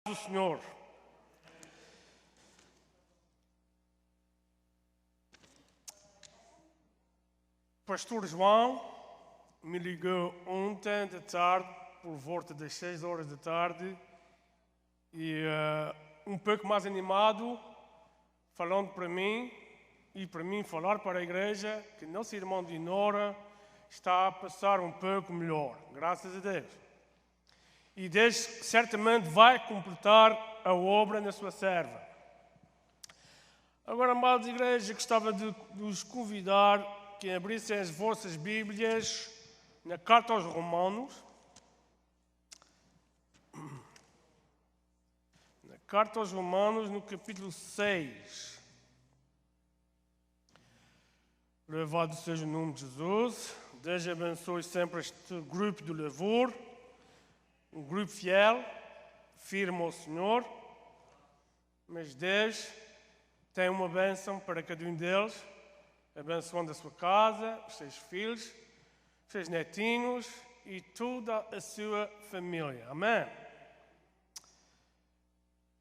do Senhor. Pastor João me ligou ontem de tarde, por volta das 6 horas da tarde, e um pouco mais animado, falando para mim e para mim falar para a igreja que nosso irmão Dinora está a passar um pouco melhor, graças a Deus. E Deus certamente vai completar a obra na sua serva. Agora, amados de igreja, gostava de vos convidar que abrissem as vossas Bíblias na Carta aos Romanos. Na Carta aos Romanos, no capítulo 6. Louvado seja o nome de Jesus. Deus abençoe sempre este grupo de louvor. Um grupo fiel, firme ao Senhor. Mas Deus tem uma bênção para cada um deles, abençoando a sua casa, os seus filhos, os seus netinhos e toda a sua família. Amém?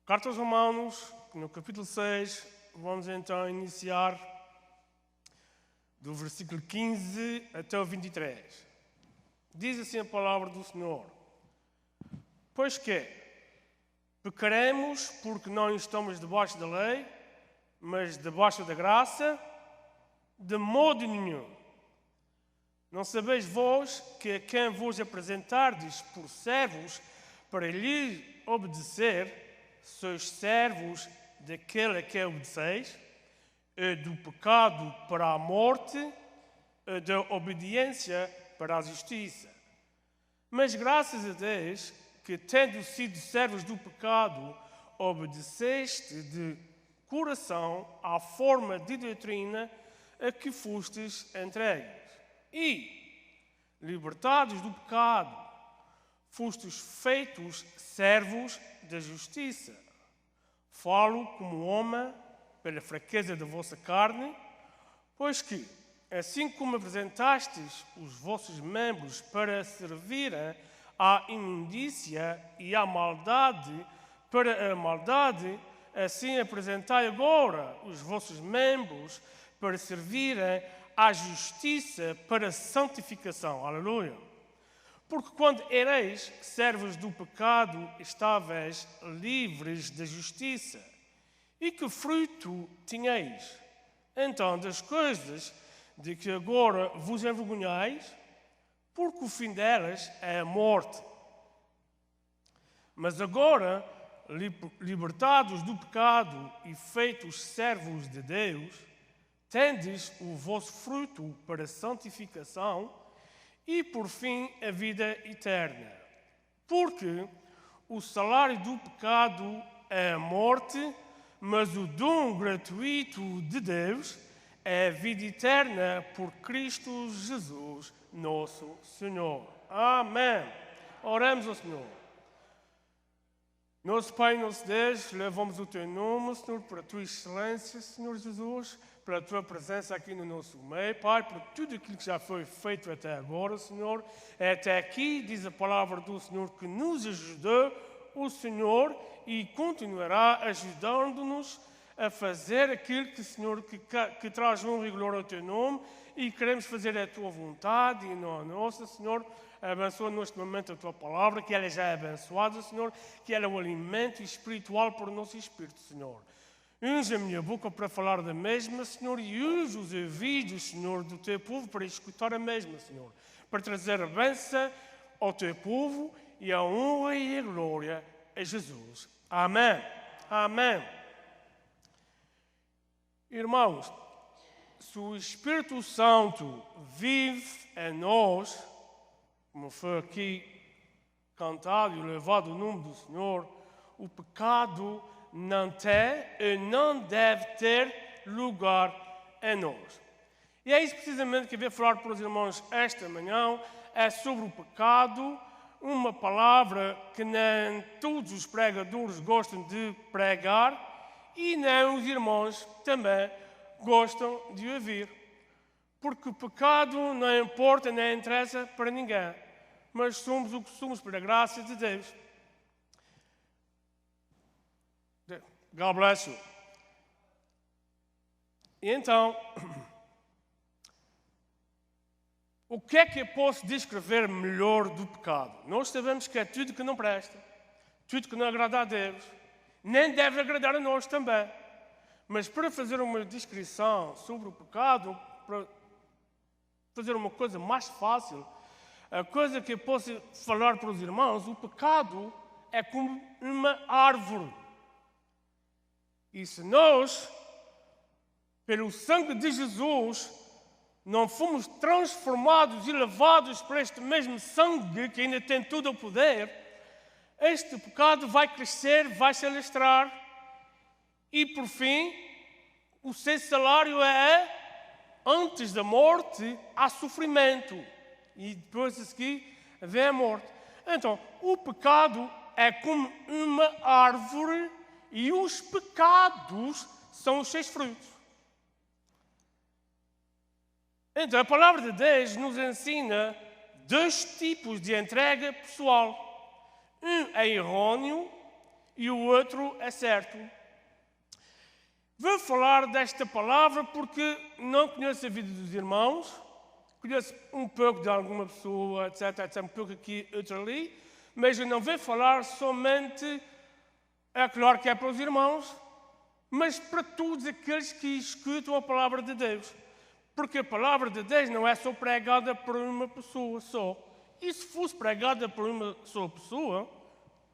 Carta aos Romanos, no capítulo 6, vamos então iniciar do versículo 15 até o 23. Diz assim a palavra do Senhor. Pois que pecaremos porque não estamos debaixo da lei, mas debaixo da graça? De modo nenhum. Não sabeis vós que a quem vos apresentardes por servos para lhe obedecer, sois servos daquele a quem obedeceis, do pecado para a morte, da obediência para a justiça. Mas graças a Deus, que tendo sido servos do pecado, obedeceste de coração à forma de doutrina a que fostes entregues. E, libertados do pecado, fostes feitos servos da justiça. Falo como homem pela fraqueza da vossa carne, pois que, assim como apresentastes os vossos membros para servirem à imundícia e à maldade, para a maldade, assim apresentai agora os vossos membros para servirem à justiça, para a santificação. Aleluia! Porque quando erais servos do pecado, estavais livres da justiça. E que fruto tinhais? Então, das coisas de que agora vos envergonhais, porque o fim delas é a morte. Mas agora, libertados do pecado e feitos servos de Deus, tendes o vosso fruto para a santificação e, por fim, a vida eterna. Porque o salário do pecado é a morte, mas o dom gratuito de Deus é a vida eterna por Cristo Jesus, nosso Senhor. Amém. Oremos ao Senhor. Nosso Pai, nosso Deus, louvamos o Teu nome, Senhor, por a Tua excelência, Senhor Jesus, pela Tua presença aqui no nosso meio, Pai, por tudo aquilo que já foi feito até agora, Senhor. Até aqui, diz a palavra do Senhor, que nos ajudou o Senhor e continuará ajudando-nos a fazer aquilo que, Senhor, que traz honra e glória ao Teu nome, e queremos fazer a Tua vontade e não a nossa, Senhor. Abençoa neste momento a Tua palavra, que ela já é abençoada, Senhor, que ela é um alimento espiritual para o nosso espírito, Senhor. Unge a minha boca para falar da mesma, Senhor, e unge os ouvidos, Senhor, do Teu povo para escutar a mesma, Senhor, para trazer a bênção ao Teu povo e a honra e a glória a Jesus. Amém. Amém. Irmãos, se o Espírito Santo vive em nós, como foi aqui cantado e louvado o nome do Senhor, o pecado não tem e não deve ter lugar em nós. E é isso precisamente que eu vou falar para os irmãos esta manhã, é sobre o pecado, uma palavra que nem todos os pregadores gostam de pregar e nem os irmãos também gostam de ouvir. Porque o pecado não importa nem interessa para ninguém, mas somos o que somos pela graça de Deus. God bless you. E então, o que é que eu posso descrever melhor do pecado? Nós sabemos que é tudo que não presta, tudo que não agrada a Deus, nem deve agradar a nós também. Mas para fazer uma descrição sobre o pecado, para fazer uma coisa mais fácil, a coisa que eu posso falar para os irmãos, o pecado é como uma árvore. E se nós, pelo sangue de Jesus, não fomos transformados e lavados por este mesmo sangue que ainda tem todo o poder, este pecado vai crescer, vai se alastrar e, por fim, o seu salário é, antes da morte, há sofrimento. E depois a seguir vem a morte. Então, o pecado é como uma árvore e os pecados são os seus frutos. Então, a palavra de Deus nos ensina dois tipos de entrega pessoal. Um é errôneo e o outro é certo. Vou falar desta palavra porque não conheço a vida dos irmãos, conheço um pouco de alguma pessoa, etc, um pouco aqui, outro ali, mas eu não vou falar somente, é claro que é para os irmãos, mas para todos aqueles que escutam a palavra de Deus. Porque a palavra de Deus não é só pregada por uma pessoa só. E se fosse pregada por uma só pessoa,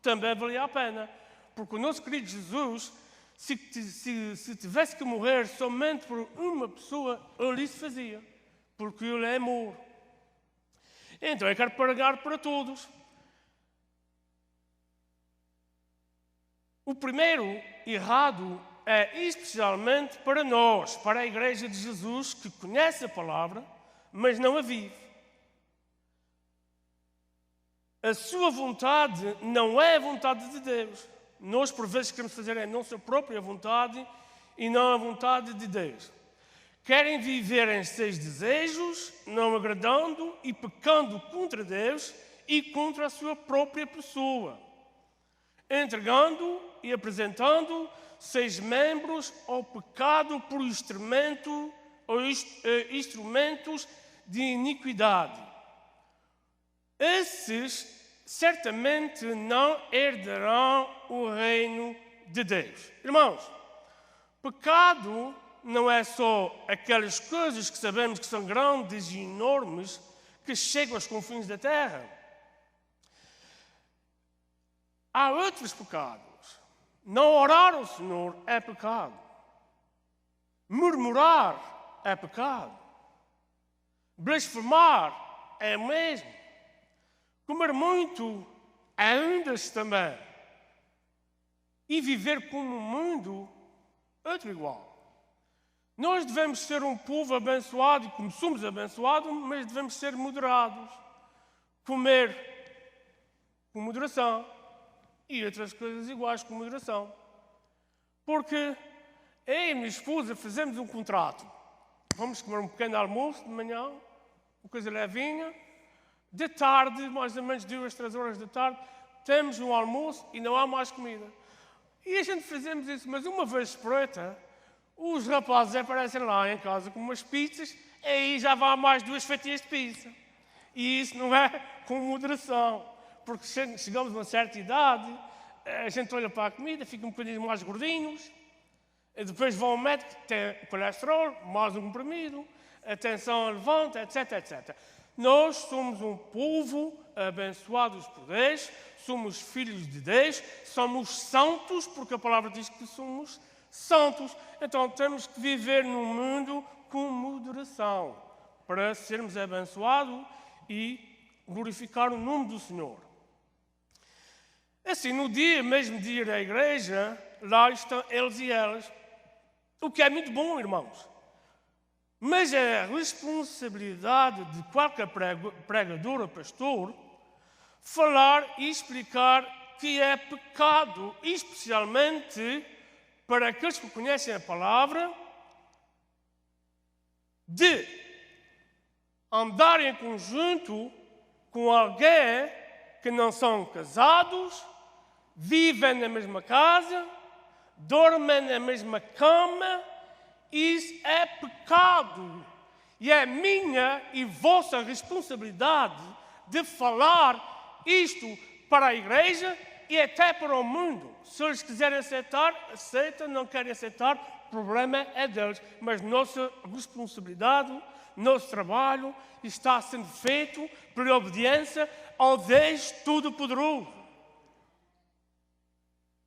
também valia a pena. Porque o nosso querido Jesus, se tivesse que morrer somente por uma pessoa, ele isso fazia. Porque ele é amor. Então eu quero pregar para todos. O primeiro errado é especialmente para nós, para a Igreja de Jesus, que conhece a palavra, mas não a vive. A sua vontade não é a vontade de Deus. Nós, por vezes, queremos fazer a nossa própria vontade e não a vontade de Deus. Querem viver em seus desejos, não agradando e pecando contra Deus e contra a sua própria pessoa, entregando e apresentando seus membros ao pecado por instrumentos de iniquidade. Esses certamente não herdarão o reino de Deus. Irmãos, pecado não é só aquelas coisas que sabemos que são grandes e enormes que chegam aos confins da terra. Há outros pecados. Não orar ao Senhor é pecado. Murmurar é pecado. Blasfemar é o mesmo. Comer muito é um desses também. E viver como o mundo, outro igual. Nós devemos ser um povo abençoado, e como somos abençoados, mas devemos ser moderados. Comer com moderação. E outras coisas iguais com moderação. Porque eu e a minha esposa fazemos um contrato. Vamos comer um pequeno almoço de manhã, uma coisa levinha. De tarde, mais ou menos 2, 3 horas da tarde, temos um almoço e não há mais comida. E a gente fazemos isso, mas uma vez por outra, os rapazes aparecem lá em casa com umas pizzas e aí já vão mais 2 fatias de pizza. E isso não é com moderação. Porque chegamos a uma certa idade, a gente olha para a comida, fica um bocadinho mais gordinhos, e depois vão ao médico, tem colesterol, mais um comprimido, a tensão levanta, etc, etc. Nós somos um povo abençoados por Deus, somos filhos de Deus, somos santos, porque a palavra diz que somos santos. Então temos que viver num mundo com moderação, para sermos abençoados e glorificar o nome do Senhor. Assim, no mesmo dia da igreja, lá estão eles e elas, o que é muito bom, irmãos. Mas é a responsabilidade de qualquer pregador ou pastor falar e explicar que é pecado, especialmente para aqueles que conhecem a palavra, de andar em conjunto com alguém que não são casados, vivem na mesma casa, dormem na mesma cama, isso é pecado. E é minha e vossa responsabilidade de falar isto para a igreja e até para o mundo. Se eles quiserem aceitar, aceitam. Não querem aceitar, o problema é deles. Mas nossa responsabilidade, nosso trabalho está sendo feito por obediência ao Deus Todo-Poderoso.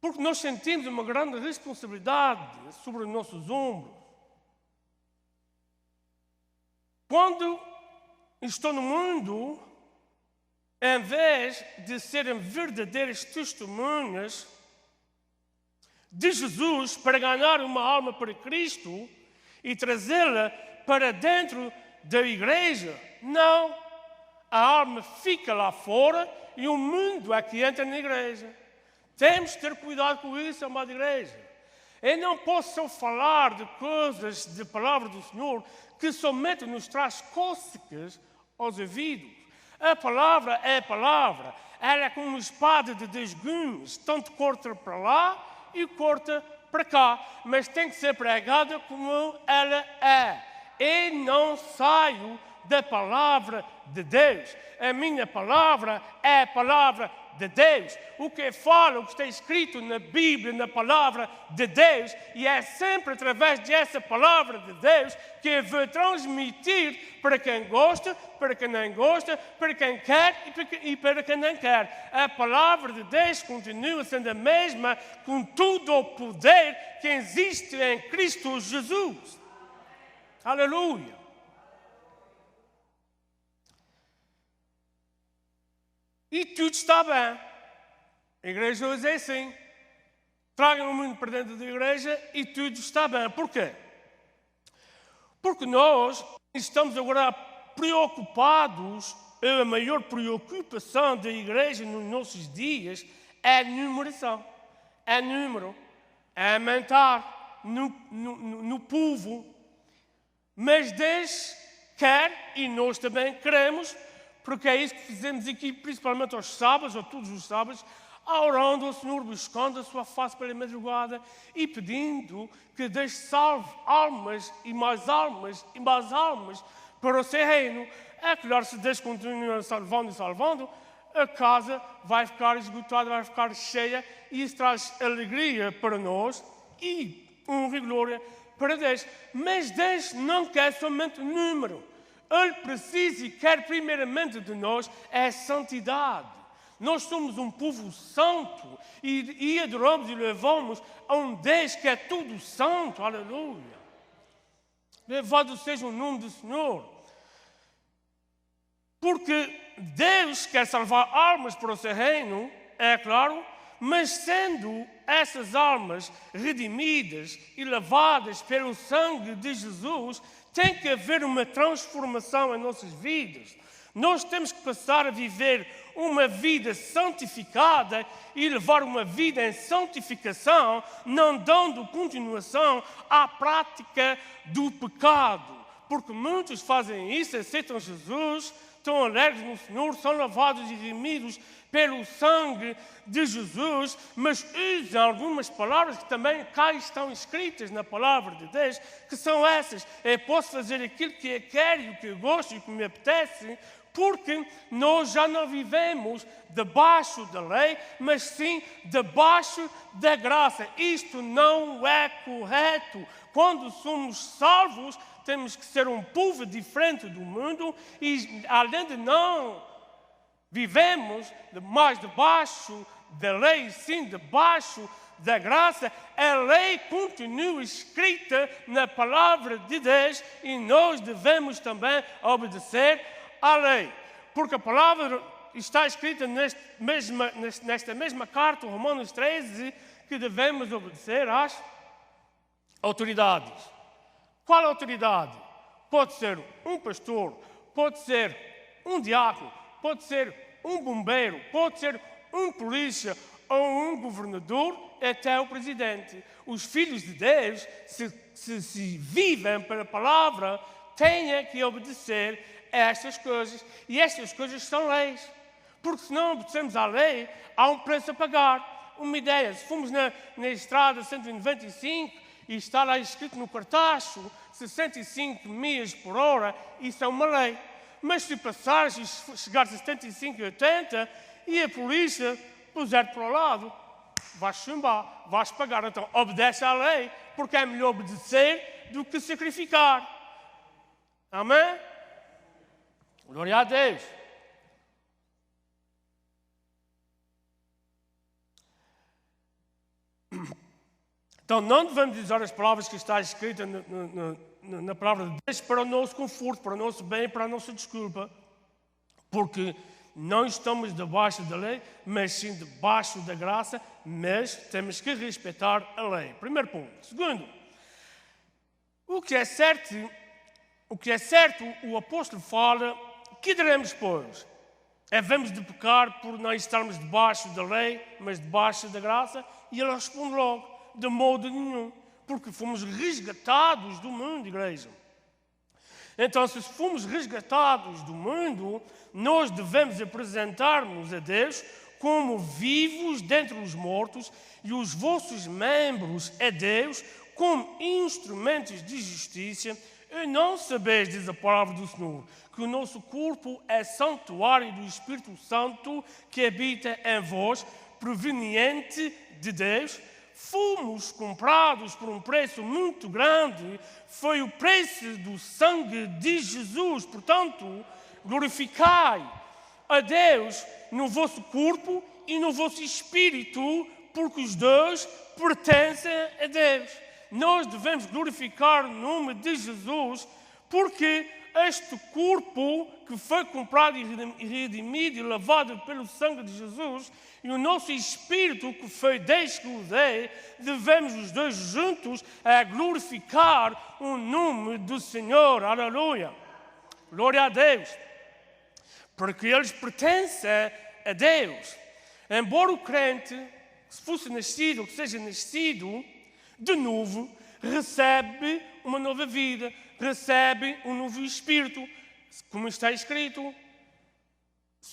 Porque nós sentimos uma grande responsabilidade sobre os nossos ombros. Quando estou no mundo, em vez de serem verdadeiras testemunhas de Jesus para ganhar uma alma para Cristo e trazê-la para dentro da igreja, não. A alma fica lá fora e o mundo é que entra na igreja. Temos de ter cuidado com isso, amada igreja. Eu não posso só falar de coisas, de palavra do Senhor, que somente nos traz cócegas aos ouvidos. A palavra é a palavra. Ela é como uma espada de 2 gumes. Tanto corta para lá e corta para cá. Mas tem que ser pregada como ela é. Eu não saio da palavra de Deus. A minha palavra é a palavra de Deus. O que eu falo, o que está escrito na Bíblia, na palavra de Deus, e é sempre através dessa palavra de Deus que eu vou transmitir para quem gosta, para quem não gosta, para quem quer e para quem não quer. A palavra de Deus continua sendo a mesma, com todo o poder que existe em Cristo Jesus. Aleluia! E tudo está bem. A igreja hoje é assim. Tragam o mundo para dentro da igreja e tudo está bem. Porquê? Porque nós estamos agora preocupados, a maior preocupação da igreja nos nossos dias é a numeração. É número. É aumentar no povo. Mas Deus quer, e nós também queremos, porque é isso que fizemos aqui, principalmente aos sábados, ou todos os sábados, orando ao Senhor, buscando a sua face pela madrugada e pedindo que Deus salve almas e mais almas e mais almas para o seu reino. É claro, se Deus continua salvando, a casa vai ficar esgotada, vai ficar cheia, e isso traz alegria para nós e honra e glória para Deus. Mas Deus não quer somente número. Ele precisa e quer primeiramente de nós é a santidade. Nós somos um povo santo e adoramos e louvamos a um Deus que é tudo santo. Aleluia! Louvado seja o nome do Senhor. Porque Deus quer salvar almas para o seu reino, é claro, mas sendo essas almas redimidas e lavadas pelo sangue de Jesus, tem que haver uma transformação em nossas vidas. Nós temos que passar a viver uma vida santificada e levar uma vida em santificação, não dando continuação à prática do pecado. Porque muitos fazem isso, aceitam Jesus, estão alegres no Senhor, são lavados e remidos pelo sangue de Jesus, mas usam algumas palavras que também cá estão escritas na palavra de Deus, que são essas: eu posso fazer aquilo que eu quero e o que eu gosto e o que me apetece, porque nós já não vivemos debaixo da lei, mas sim debaixo da graça. Isto não é correto. Quando somos salvos, temos que ser um povo diferente do mundo e, além de não vivemos mais debaixo da lei, sim debaixo da graça, a lei continua escrita na palavra de Deus e nós devemos também obedecer à lei. Porque a palavra está escrita nesta mesma carta, Romanos 13, que devemos obedecer às autoridades. Qual autoridade? Pode ser um pastor, pode ser um diácono, pode ser um bombeiro, pode ser um polícia ou um governador, até o presidente. Os filhos de Deus, se vivem para a palavra, têm que obedecer a estas coisas. E estas coisas são leis. Porque se não obedecemos à lei, há um preço a pagar. uma ideia. Se formos na estrada 195 e está lá escrito no cartacho 65 milhas por hora, isso é uma lei. Mas se passares e chegares a 75 e 80 e a polícia puser para o lado, vais chumbar, vais pagar. Então obedece à lei, porque é melhor obedecer do que sacrificar. Amém? Glória a Deus. Então não devemos usar as palavras que está escrita na palavra de Deus para o nosso conforto, para o nosso bem, para a nossa desculpa. Porque não estamos debaixo da lei, mas sim debaixo da graça, mas temos que respeitar a lei. Primeiro ponto. Segundo, o que é certo, o apóstolo fala, que diremos, pois? Havemos de pecar por não estarmos debaixo da lei, mas debaixo da graça? E ele responde logo, de modo nenhum, porque fomos resgatados do mundo, igreja. Então, se fomos resgatados do mundo, nós devemos apresentar-nos a Deus como vivos dentre os mortos e os vossos membros a Deus como instrumentos de justiça. E não sabeis, diz a palavra do Senhor, que o nosso corpo é santuário do Espírito Santo que habita em vós, proveniente de Deus? Fomos comprados por um preço muito grande, foi o preço do sangue de Jesus. Portanto, glorificai a Deus no vosso corpo e no vosso espírito, porque os dois pertencem a Deus. Nós devemos glorificar o nome de Jesus, porque este corpo que foi comprado e redimido e lavado pelo sangue de Jesus, e o nosso espírito que foi desde que o dei, devemos os dois juntos a glorificar o nome do Senhor. Aleluia! Glória a Deus! Porque eles pertencem a Deus. Embora o crente, se fosse nascido, ou que seja nascido de novo, recebe uma nova vida, recebe um novo espírito, como está escrito,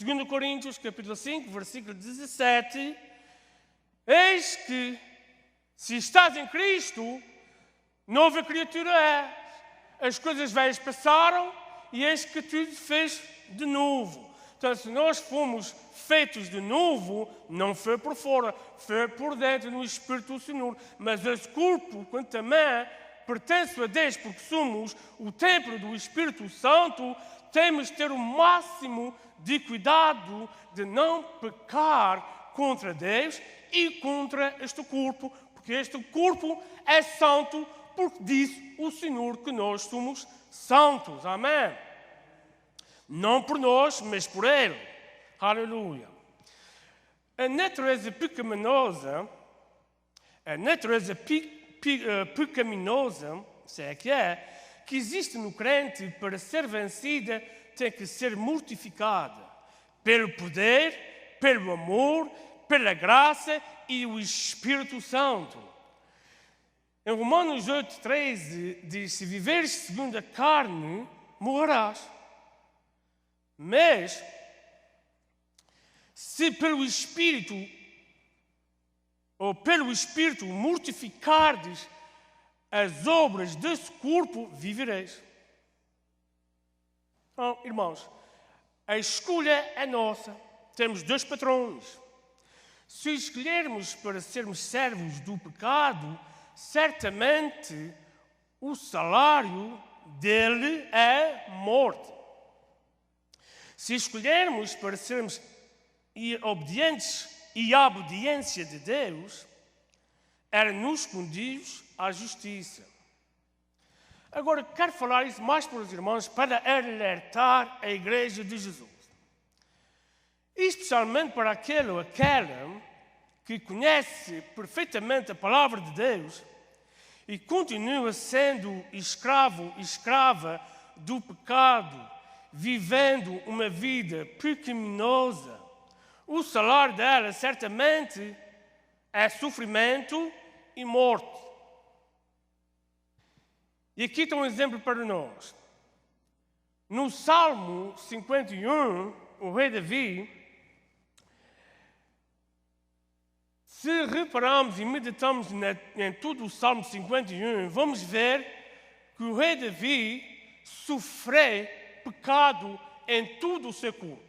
2 Coríntios, capítulo 5, versículo 17, eis que, se estás em Cristo, nova criatura és. As coisas velhas passaram e eis que tudo fez de novo. Então, se nós fomos feitos de novo, não foi por fora, foi por dentro, no Espírito do Senhor. Mas esse corpo, quanto também pertence a Deus, porque somos o templo do Espírito Santo, temos de ter o máximo de cuidado de não pecar contra Deus e contra este corpo, porque este corpo é santo, porque disse o Senhor que nós somos santos. Amém? Não por nós, mas por Ele. Aleluia. A natureza pecaminosa, se é, que existe no crente, para ser vencida, tem que ser mortificada pelo poder, pelo amor, pela graça e o Espírito Santo. Em Romanos 8,13 diz, se viveres segundo a carne, morrerás. Mas, se pelo Espírito, ou pelo Espírito mortificardes as obras desse corpo, vivereis. Então, irmãos, a escolha é nossa. Temos dois patrões. Se escolhermos para sermos servos do pecado, certamente o salário dele é morte. Se escolhermos para sermos obedientes e a obediência de Deus, era-nos conduz à justiça. Agora, quero falar isso mais para os irmãos para alertar a Igreja de Jesus. Especialmente para aquele ou aquela que conhece perfeitamente a palavra de Deus e continua sendo escrava do pecado, vivendo uma vida pecaminosa. O salário dela certamente é sofrimento e morte. E aqui está um exemplo para nós. No Salmo 51, o rei Davi Se repararmos e meditamos em todo o Salmo 51, vamos ver que o rei Davi sofreu pecado em todo o seu corpo.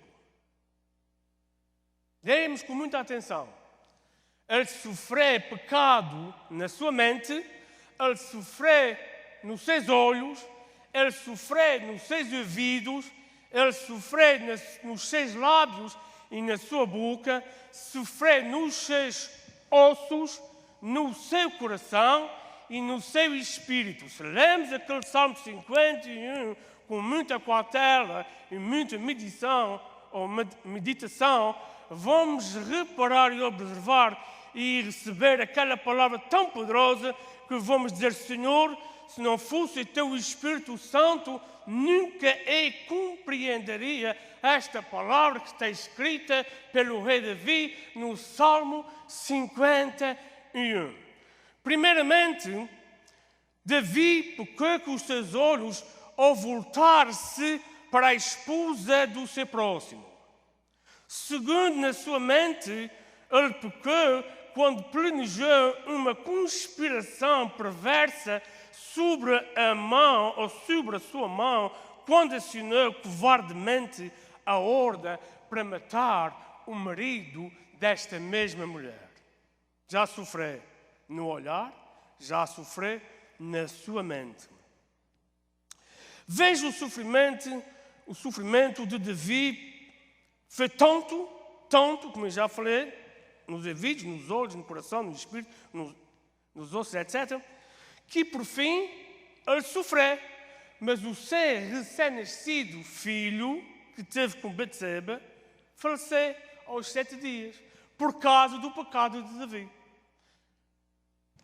Leemos com muita atenção. Ele sofreu pecado na sua mente, ele sofreu nos seus olhos, ele sofreu nos seus ouvidos, ele sofreu nos seus lábios e na sua boca, sofreu nos seus ossos, no seu coração e no seu espírito. Se lemos aquele Salmo 51 com muita cautela e muita meditação, vamos reparar e observar e receber aquela palavra tão poderosa que vamos dizer: Senhor, se não fosse o teu Espírito Santo, nunca compreenderia esta palavra que está escrita pelo rei Davi no Salmo 51. Primeiramente, Davi pecou com os seus olhos ao voltar-se para a esposa do seu próximo. Segundo, na sua mente, ele pecou quando planejou uma conspiração perversa sobre a mão, ou sobre a sua mão, quando assinou covardemente a ordem para matar o marido desta mesma mulher. Já sofreu no olhar, já sofreu na sua mente. Veja o sofrimento de Davi. Foi tanto, como eu já falei, nos ouvidos, nos olhos, no coração, no espírito, nos ossos, etc., que por fim ele sofreu. Mas o seu recém-nascido filho, que teve com Betseba, faleceu aos 7 dias, por causa do pecado de Davi.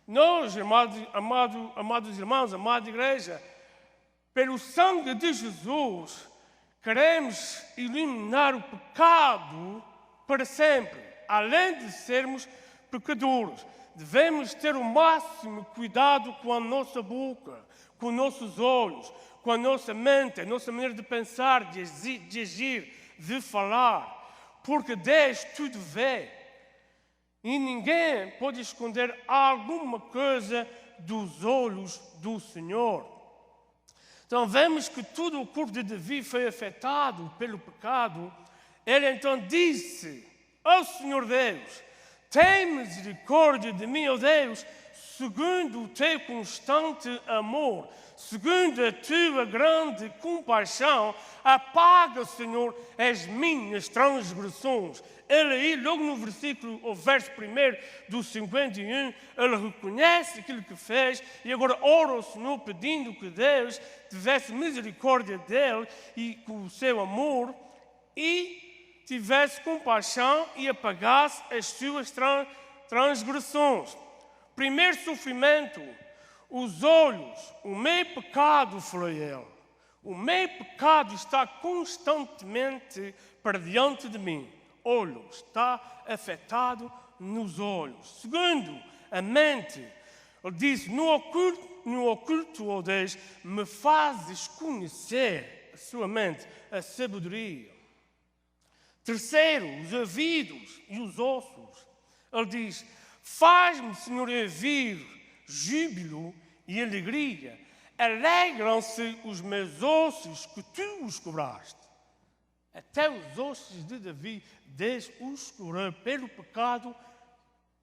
Nós, amados irmãos, amada igreja, pelo sangue de Jesus, queremos eliminar o pecado para sempre. Além de sermos pecadores, devemos ter o máximo cuidado com a nossa boca, com os nossos olhos, com a nossa mente, a nossa maneira de pensar, de agir, de falar. Porque Deus tudo vê. E ninguém pode esconder alguma coisa dos olhos do Senhor. Então vemos que todo o corpo de Davi foi afetado pelo pecado. Ele então disse ao Senhor Deus: tem misericórdia de mim, ó Deus, segundo o teu constante amor, segundo a tua grande compaixão, apaga, Senhor, as minhas transgressões. Ele aí, logo no verso 1 do 51, ele reconhece aquilo que fez e agora ora ao Senhor pedindo que Deus tivesse misericórdia dele e com o seu amor e tivesse compaixão e apagasse as suas transgressões. Primeiro sofrimento, os olhos, o meu pecado, falou ele. O meu pecado está constantemente para diante de mim. Olho, está afetado nos olhos. Segundo, a mente. Ele disse: no oculto, ó Deus, me fazes conhecer a sua mente, a sabedoria. Terceiro, os ouvidos e os ossos. Ele diz: faz-me, Senhor, ouvir júbilo e alegria. Alegram-se os meus ossos que tu os cobraste. Até os ossos de Davi, Deus os curou pelo pecado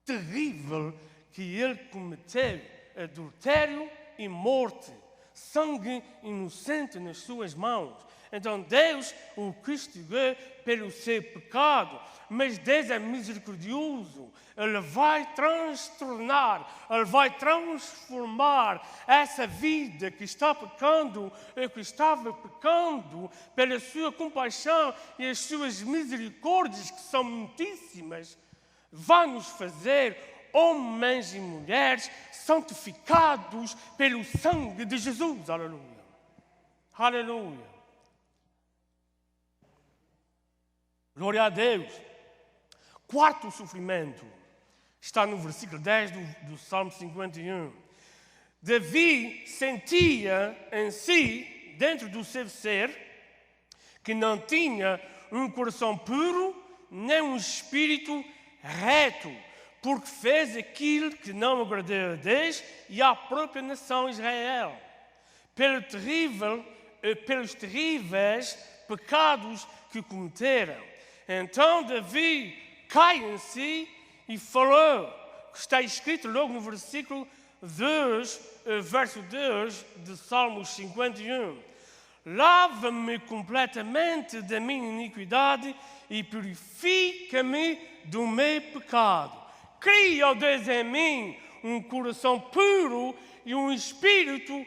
terrível que ele cometeu: adultério e morte, sangue inocente nas suas mãos. Então Deus o castigou pelo seu pecado, mas Deus é misericordioso. Ele vai transtornar, Ele vai transformar essa vida que está pecando, que estava pecando, pela sua compaixão e as suas misericórdias, que são muitíssimas, vai nos fazer homens e mulheres santificados pelo sangue de Jesus. Aleluia. Aleluia. Glória a Deus. Quarto sofrimento está no versículo 10 do Salmo 51. Davi sentia em si, dentro do seu ser, que não tinha um coração puro, nem um espírito reto, porque fez aquilo que não agradou a Deus e à própria nação Israel, pelos terríveis pecados que cometeram. Então Davi cai em si e falou, que está escrito logo no versículo 2, verso 2 de Salmos 51. Lava-me completamente da minha iniquidade e purifica-me do meu pecado. Cria, ó Deus, em mim um coração puro e um espírito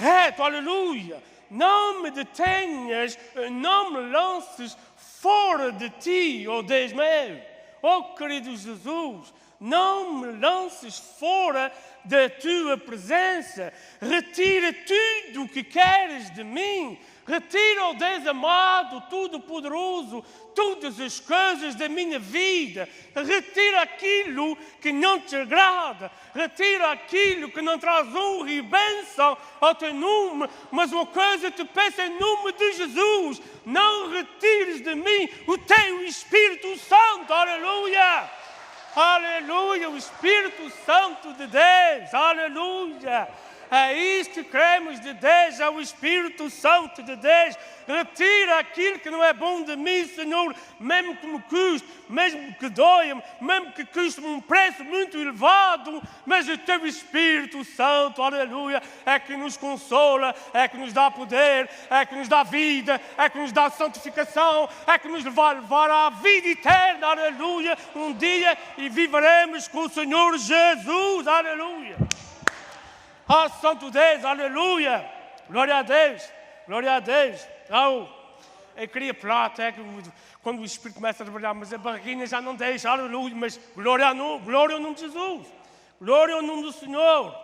reto. Aleluia! Não me detenhas, não me lances fora de ti, ó Deus meu. Ó querido Jesus, não me lances fora da tua presença. Retira tudo o que queres de mim. Retira, ó Deus amado, Todo-Poderoso, todas as coisas da minha vida. Retira aquilo que não te agrada. Retira aquilo que não traz honra e bênção ao teu nome. Mas uma coisa te peço em nome de Jesus: não retires de mim o teu Espírito Santo. Aleluia! Aleluia! O Espírito Santo de Deus. Aleluia! É isto que cremos de Deus, é o Espírito Santo de Deus. Retira aquilo que não é bom de mim, Senhor, mesmo que me custe, mesmo que doia-me, mesmo que custe-me um preço muito elevado, mas o teu Espírito Santo, aleluia, é que nos consola, é que nos dá poder, é que nos dá vida, é que nos dá santificação, é que nos vai levar à vida eterna, aleluia, um dia e viveremos com o Senhor Jesus, aleluia. Ah, Santo Deus, aleluia, glória a Deus, glória a Deus. Eu queria falar até que quando o Espírito começa a trabalhar, mas a barriguinha já não deixa, aleluia, mas glória ao nome de Jesus, glória ao nome do Senhor,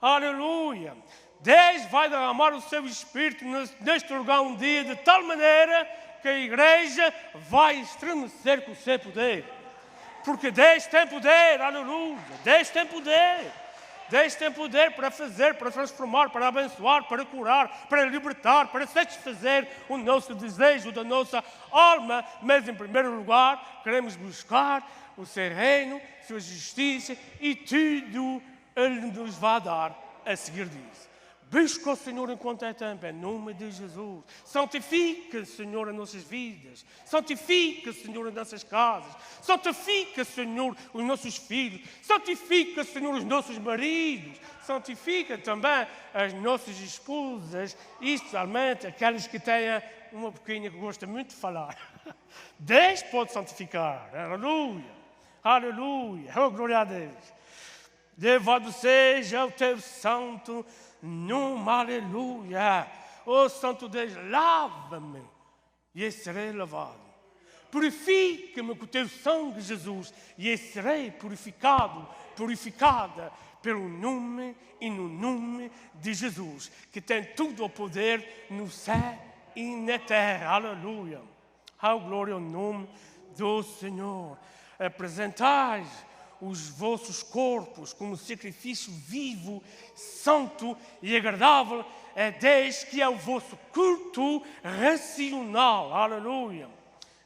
aleluia. Deus vai derramar o seu Espírito neste lugar um dia, de tal maneira que a igreja vai estremecer com o seu poder, porque Deus tem poder, aleluia, Deus tem poder. Deus tem poder para fazer, para transformar, para abençoar, para curar, para libertar, para satisfazer o nosso desejo da nossa alma. Mas, em primeiro lugar, queremos buscar o seu reino, a sua justiça, e tudo Ele nos vai dar a seguir disso. Busca o Senhor enquanto é tempo, em nome de Jesus. Santifica, Senhor, as nossas vidas. Santifica, Senhor, as nossas casas. Santifica, Senhor, os nossos filhos. Santifica, Senhor, os nossos maridos. Santifica também as nossas esposas, especialmente aquelas que têm uma pequena que gosta muito de falar. Deus pode santificar. Aleluia. Aleluia. Oh, glória a Deus. Louvado seja o teu santo nome, aleluia. Oh, Santo Deus, lava-me e eu serei lavado. Purifica-me com o teu sangue, Jesus, e eu serei purificado, purificada pelo nome e no nome de Jesus, que tem tudo o poder no céu e na terra, aleluia. A glória ao nome do Senhor. Apresentai os vossos corpos como sacrifício vivo, santo e agradável a Deus, que é o vosso culto racional. Aleluia.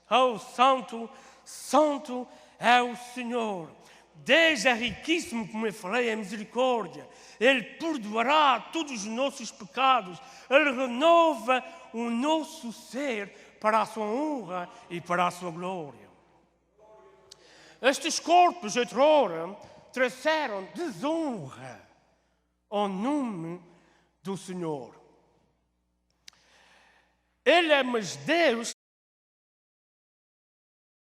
Oh, santo, santo é o Senhor. Deus é riquíssimo, como eu falei, em misericórdia. Ele perdoará todos os nossos pecados. Ele renova o nosso ser para a sua honra e para a sua glória. Estes corpos, outrora, trouxeram desonra ao nome do Senhor. Ele é, mas Deus